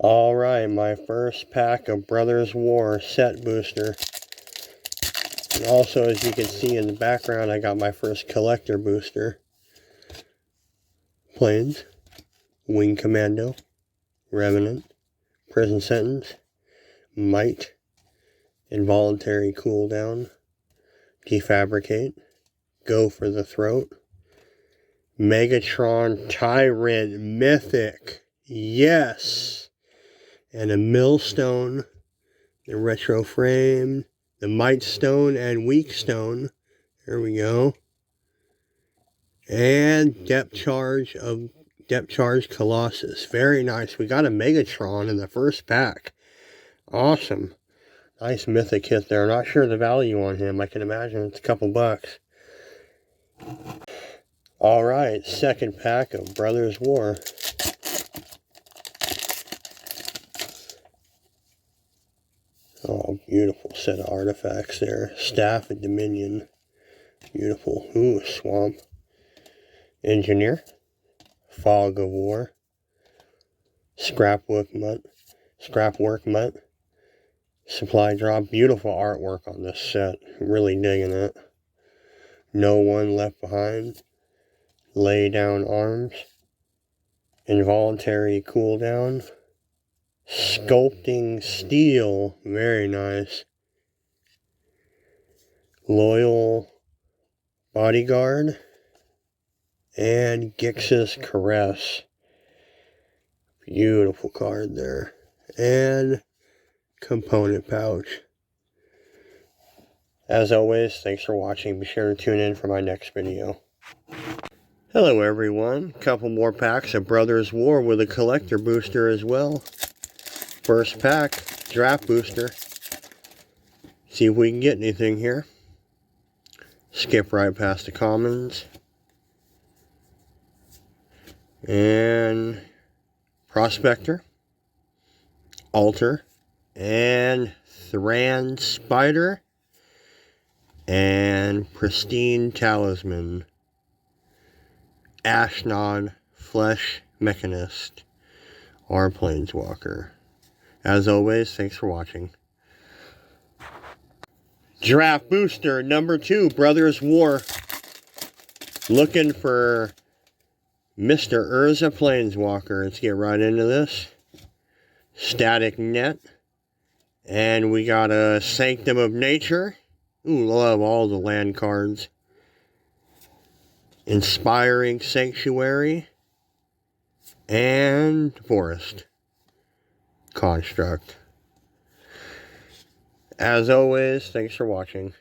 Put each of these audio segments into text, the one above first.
Alright, my first pack of Brothers War set booster. And also, as you can see in the background, I got my first collector booster. Planes, Wing Commando, Revenant, Prison Sentence, Might, Involuntary Cooldown, Defabricate, Go for the Throat, Megatron Tyrant Mythic, yes! And a Millstone, the retro frame, the Might Stone and Weak Stone, there we go, and Depth Charge Colossus, very nice. We got a Megatron in the first pack, awesome. Nice mythic hit there. Not sure the value on him. I can imagine it's a couple bucks. Alright, second pack of Brothers War. Oh, beautiful set of artifacts there. Staff of Dominion. Beautiful. Ooh, Swamp. Engineer. Fog of War. Scrapwork Mutt. Supply Drop. Beautiful artwork on this set. Really digging it. No One Left Behind. Lay Down Arms. Involuntary Cooldown. Sculpting Steel. Very nice. Loyal Bodyguard. And Gix's Caress. Beautiful card there. And component pouch. As always, thanks for watching. Be sure to tune in for my next video. Hello everyone. Couple more packs of Brothers War with a collector booster as well. First pack, draft booster. See if we can get anything here. Skip right past the commons. And Prospector. Altar. And Thran Spider. And Pristine Talisman. Ashnod Flesh Mechanist. Or Planeswalker. As always, thanks for watching. Draft booster number 2, Brothers War. Looking for Mr. Urza Planeswalker. Let's get right into this. Static Net. And we got a Sanctum of Nature. Ooh, love all the land cards. Inspiring Sanctuary. And Forest Construct. As always, thanks for watching.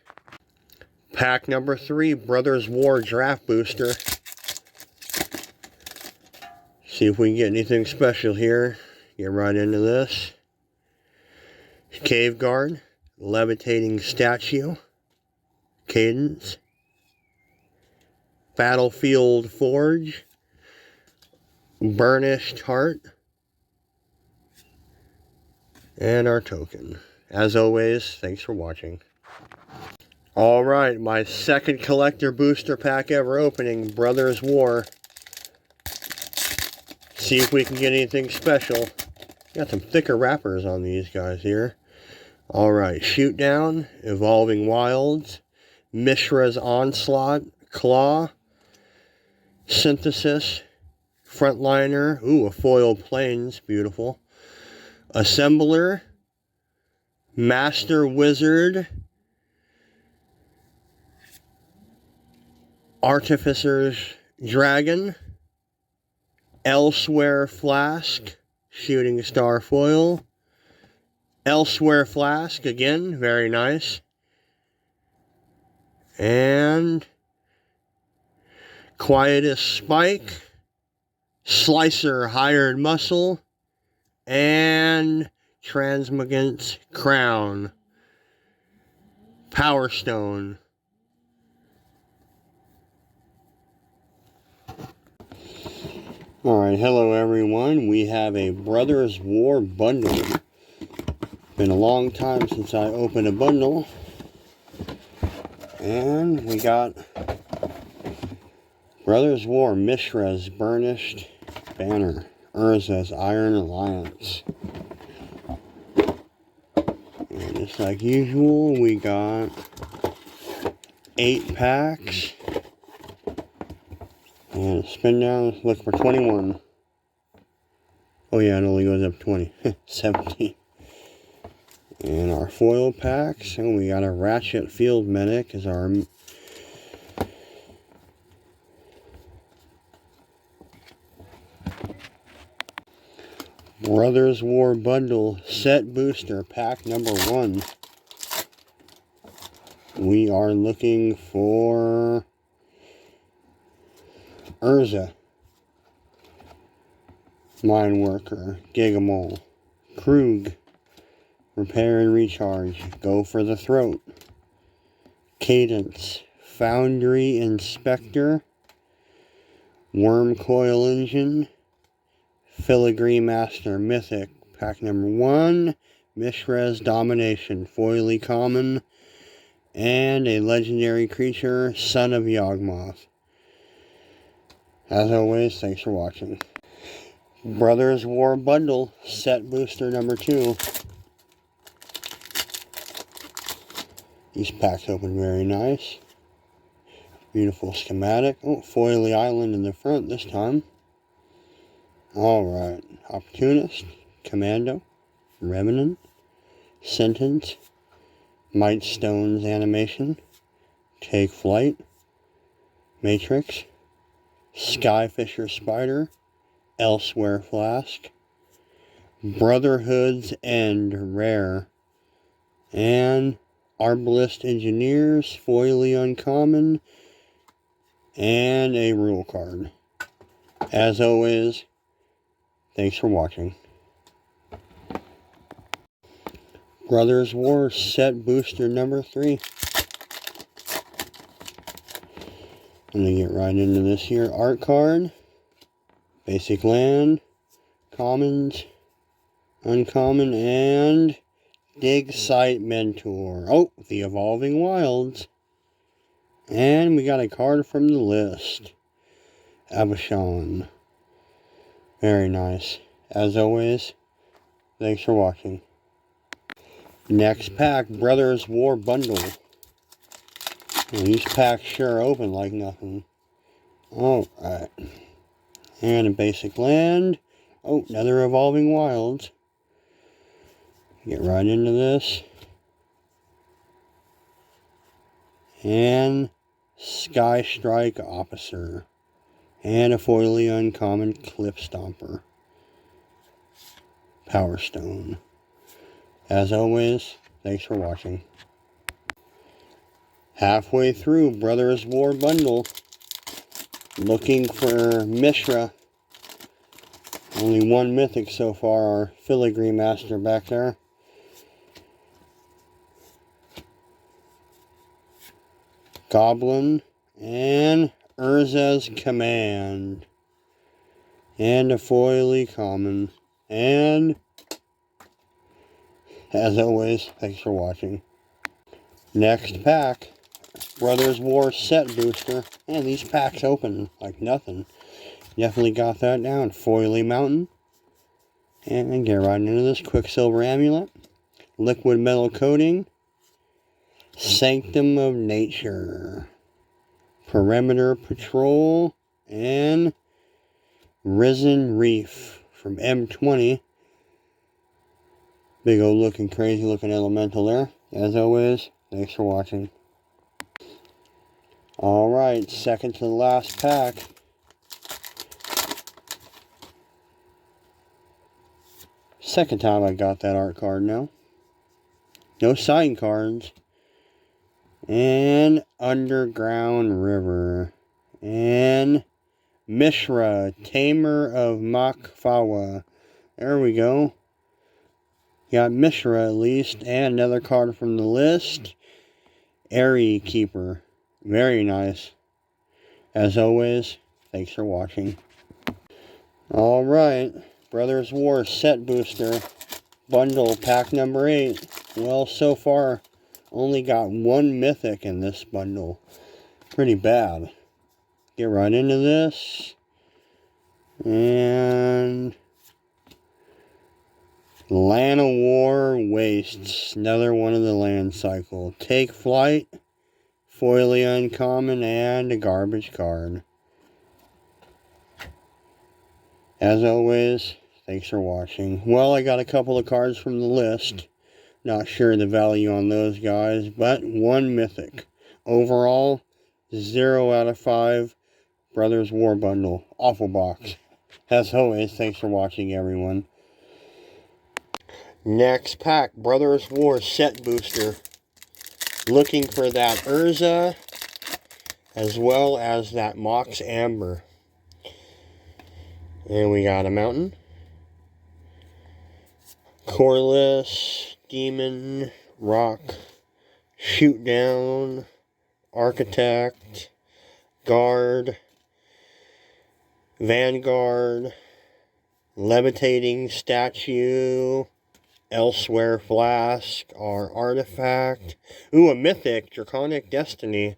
Pack number 3, Brothers War Draft Booster. See if we can get anything special here. Get right into this. Cave Guard, Levitating Statue, Cadence, Battlefield Forge, Burnished Heart, and our token. As always, thanks for watching. Alright, my second collector booster pack ever opening, Brothers War. See if we can get anything special. Got some thicker wrappers on these guys here. Alright, Shoot Down, Evolving Wilds, Mishra's Onslaught, Claw, Synthesis, Frontliner, ooh, a foil Plains, beautiful. Assembler, Master Wizard, Artificer's Dragon, Elsewhere Flask, Shooting Star Foil, Elsewhere Flask, again, very nice, and Quietus Spike, Slicer Hired Muscle, and Transmogant's Crown, Power Stone. Alright, hello everyone. We have a Brothers War bundle. Been a long time since I opened a bundle. And we got Brothers War Mishra's Burnished Banner. Urza's Iron Alliance. And just like usual, we got 8 packs. And spin down, look for 21. Oh yeah, it only goes up 20. 17. And our foil packs. And we got a Ratchet Field Medic as our Brothers War Bundle Set Booster Pack number 1. We are looking for Urza, Mine Worker, Gigamole, Krug, Repair and Recharge, Go for the Throat, Cadence, Foundry Inspector, Worm Coil Engine, Filigree Master Mythic, pack number 1, Mishra's Domination, foily common, and a legendary creature, Son of Yawgmoth. As always, thanks for watching. Brothers War Bundle, Set Booster number 2. These packs open very nice. Beautiful schematic. Oh, Foily Island in the front this time. Alright. Opportunist, Commando, Revenant, Sentence, Might Stone's Animation, Take Flight, Matrix, Skyfisher Spider, Elsewhere Flask, Brotherhood's End Rare, and Arbalist Engineers, foily uncommon, and a rule card. As always, thanks for watching. Brothers War Set Booster number 3. I'm going to get right into this here. Art card, Basic Land, Commons, Uncommon, and Dig Site Mentor. Oh, the Evolving Wilds. And we got a card from the list. Abishon. Very nice. As always, thanks for watching. Next pack, Brothers War Bundle. Well, these packs sure open like nothing. Alright. And a Basic Land. Oh, another Evolving Wilds. Get right into this. And Sky Strike Officer. And a foily uncommon Cliff Stomper. Power Stone. As always, thanks for watching. Halfway through Brothers War Bundle. Looking for Mishra. Only 1 mythic so far, our Filigree Master back there. Goblin and Urza's Command. And a foily common. And as always, thanks for watching. Next pack, Brothers War Set Booster. And these packs open like nothing. Definitely got that down. Foily Mountain. And get right into this. Quicksilver Amulet. Liquid Metal Coating. Sanctum of Nature. Perimeter Patrol. And Risen Reef from M20. Big old looking, crazy looking elemental there. As always, thanks for watching. Alright, second to the last pack. Second time I got that art card now. No sign cards. And Underground River. And Mishra, Tamer of Makfawa. There we go. Got Mishra at least, and another card from the list. Airy Keeper. Very nice. As always, thanks for watching. Alright, Brothers War Set Booster Bundle Pack number 8. Well, so far, only got 1 mythic in this bundle. Pretty bad. Get right into this. And Land of War Wastes. Another one of the land cycle. Take Flight. Foily Uncommon. And a garbage card. As always, thanks for watching. Well, I got a couple of cards from the list. Not sure the value on those guys, but one mythic. Overall, 0 out of 5. Brothers War Bundle. Awful box. As always, thanks for watching, everyone. Next pack, Brothers War Set Booster. Looking for that Urza, as well as that Mox Amber. And we got a Mountain. Corliss, Demon, Rock, Shoot Down, Architect, Guard, Vanguard, Levitating Statue, Elsewhere Flask, our Artifact. Ooh, a Mythic, Draconic Destiny.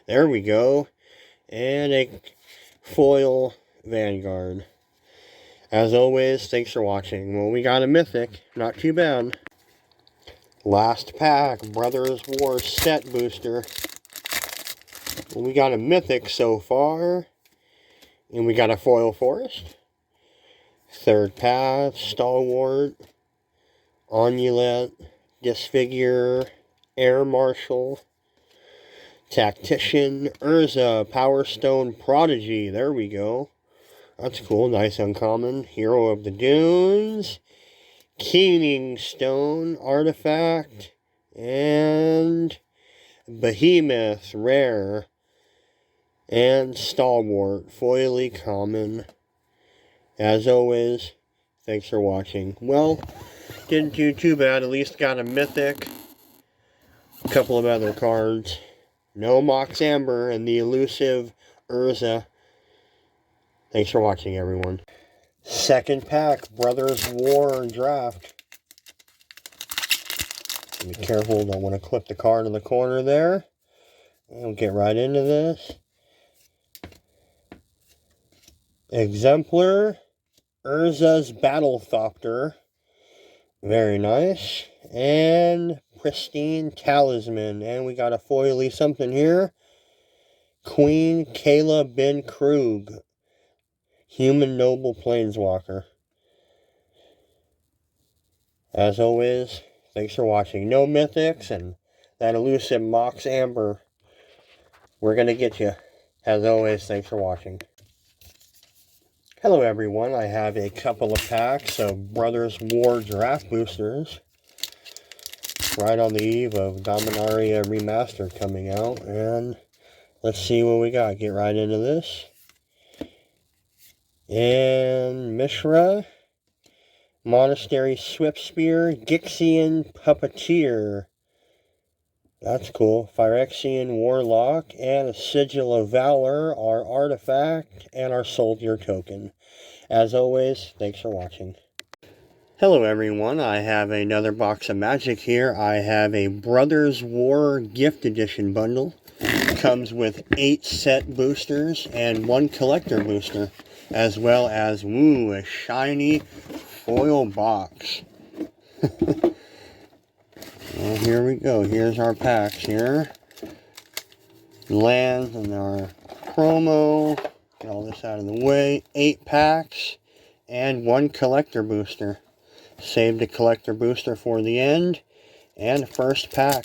There we go. And a foil Vanguard. As always, thanks for watching. Well, we got a Mythic. Not too bad. Last pack, Brothers War Set Booster. Well, we got a Mythic so far. And we got a foil Forest. Third Path, Stalwart, Onulet, Disfigure, Air Marshal, Tactician, Urza, Power Stone Prodigy. There we go. That's cool. Nice uncommon. Hero of the Dunes, Keening Stone, Artifact, and Behemoth, Rare, and Stalwart, Foily Common. As always, thanks for watching. Well, didn't do too bad. At least got a Mythic. A couple of other cards. No Mox Amber and the elusive Urza. Thanks for watching, everyone. Second pack, Brothers War Draft. Be careful, don't want to clip the card in the corner there. And we'll get right into this. Exemplar, Urza's Battlethopter. Very nice. And Pristine Talisman. And we got a foily something here. Queen Kayla Ben Krug. Human Noble Planeswalker. As always, thanks for watching. No Mythics and that elusive Mox Amber. We're going to get you. As always, thanks for watching. Hello everyone, I have a couple of packs of Brothers War Draft Boosters. Right on the eve of Dominaria Remastered coming out. And let's see what we got. Get right into this. And Mishra, Monastery Swiftspear, Gixian Puppeteer. That's cool. Phyrexian Warlock, and a Sigil of Valor, our Artifact, and our Soldier Token. As always, thanks for watching. Hello everyone, I have another box of Magic here. I have a Brothers War Gift Edition bundle. It comes with 8 set boosters and 1 collector booster. As well as, ooh, a shiny foil box. Well, here we go. Here's our packs here. Lands and our promo. Get all this out of the way. 8 packs and 1 collector booster. Saved the collector booster for the end. And first pack,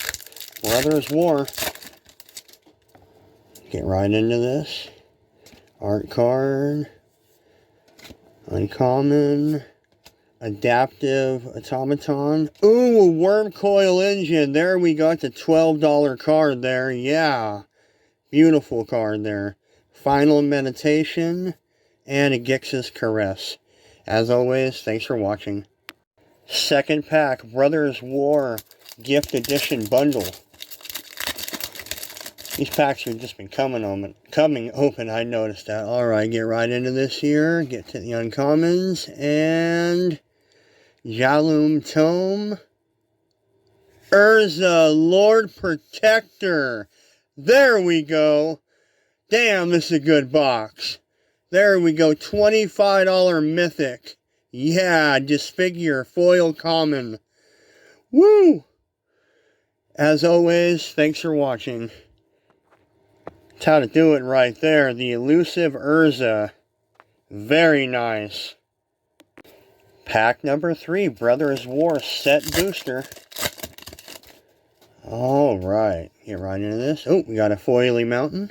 Brothers War. Get right into this. Art card. Uncommon, Adaptive Automaton. Ooh, a Wormcoil Engine. There we got the $12 card there. Yeah, beautiful card there. Final Meditation and a Gix's Caress. As always, thanks for watching. Second pack, Brothers War Gift Edition Bundle. These packs have just been coming open, I noticed that. Alright, get right into this here. Get to the uncommons. And Jalum Tome. Urza, Lord Protector. There we go. Damn, this is a good box. There we go. $25 Mythic. Yeah, Disfigure, foil common. Woo! As always, thanks for watching. That's how to do it right there. The elusive Urza. Very nice. Pack number 3, Brothers War set booster. Alright, get right into this. Oh, we got a foily mountain.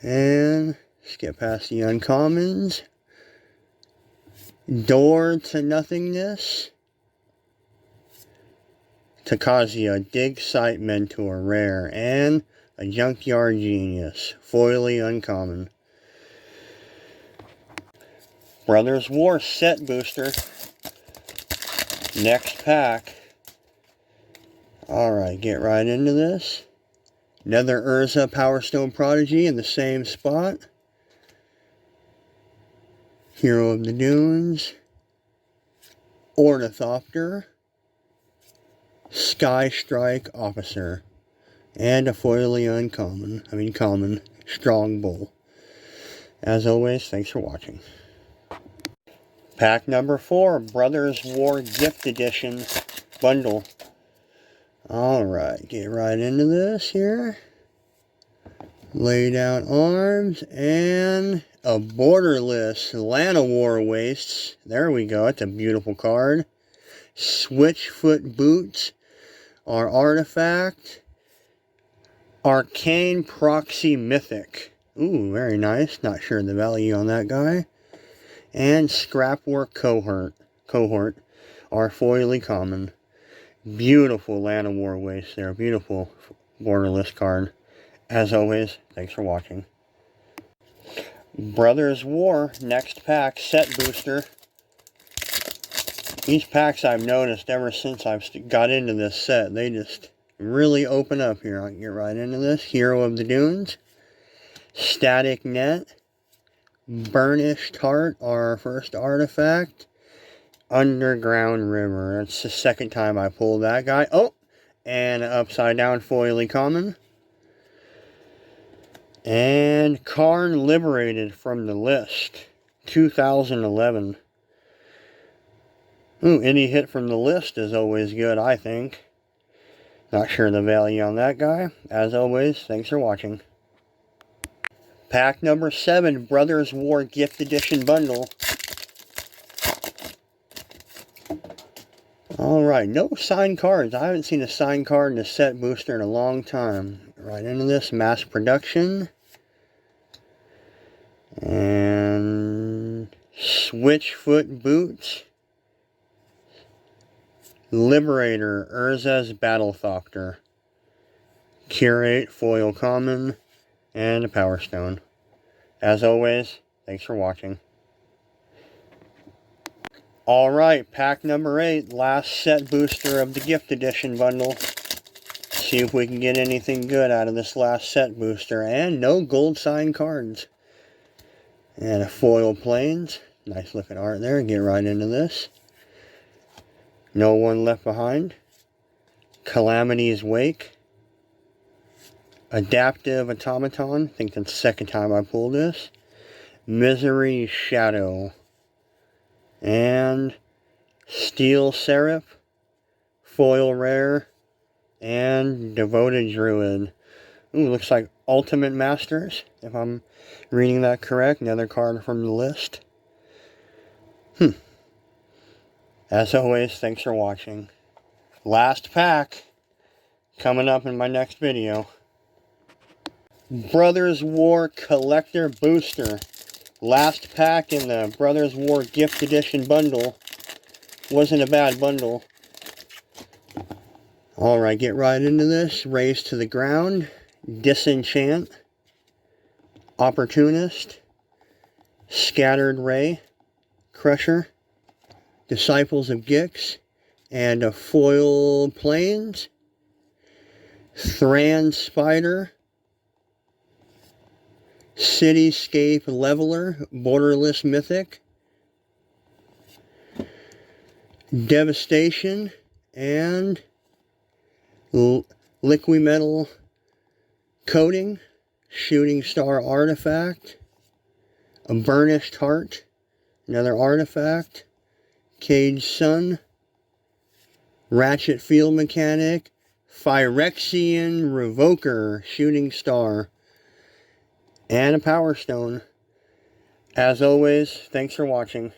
And let's get past the uncommons. Door to Nothingness. Takazia, Dig Site Mentor, rare. And a Junkyard Genius, foily uncommon. Brothers War set booster. Next pack. Alright, get right into this. Another Urza Power Stone Prodigy in the same spot. Hero of the Dunes. Ornithopter. Sky Strike Officer. And a foily uncommon. Common. Strong Bull. As always, thanks for watching. Pack number 4, Brothers War Gift Edition Bundle. Alright, get right into this here. Laid out arms and a borderless Llanowar Wastes. There we go, it's a beautiful card. Switchfoot Boots, our artifact. Arcane Proxy Mythic. Ooh, very nice. Not sure the value on that guy. And Scrapwork Cohort, our foily common. Beautiful Llanowar Waste there. Beautiful borderless card. As always, thanks for watching. Brothers War, next pack, set booster. These packs I've noticed ever since I've got into this set, they just really open up here. I'll get right into this. Hero of the Dunes. Static Net. Burnished Heart, our first artifact. Underground River. That's the second time I pulled that guy. Oh! And an upside down foily common. And Karn Liberated from the list. 2011. Ooh, any hit from the list is always good, I think. Not sure the value on that guy. As always, thanks for watching. Pack number 7, Brothers War Gift Edition Bundle. Alright, no signed cards. I haven't seen a signed card in a set booster in a long time. Right into this, Mass Production. And Switchfoot Boots. Liberator, Urza's Battlethopter. Curate, foil common. And a Power Stone. As always, thanks for watching. Alright, pack number 8, last set booster of the Gift Edition Bundle. See if we can get anything good out of this last set booster. And no gold signed cards. And a foil Plains. Nice looking art there. Get right into this. No One Left Behind. Calamity's Wake. Adaptive Automaton. I think that's the second time I pulled this. Misery Shadow. And Steel Seraph. Foil Rare. And Devoted Druid. Ooh, looks like Ultimate Masters, if I'm reading that correct. Another card from the list. As always, thanks for watching. Last pack coming up in my next video. Brothers War Collector Booster. Last pack in the Brothers War Gift Edition Bundle. Wasn't a bad bundle. Alright, get right into this. Raise to the Ground. Disenchant. Opportunist. Scattered Ray. Crusher. Disciples of Gix. And a foil Plains. Thran Spider. Cityscape Leveler, Borderless Mythic. Devastation. And Liquimetal Coating. Shooting Star Artifact. A Burnished Heart. Another artifact. Cage Sun, Ratchet Field Mechanic, Phyrexian Revoker Shooting Star, and a Power Stone. As always, thanks for watching.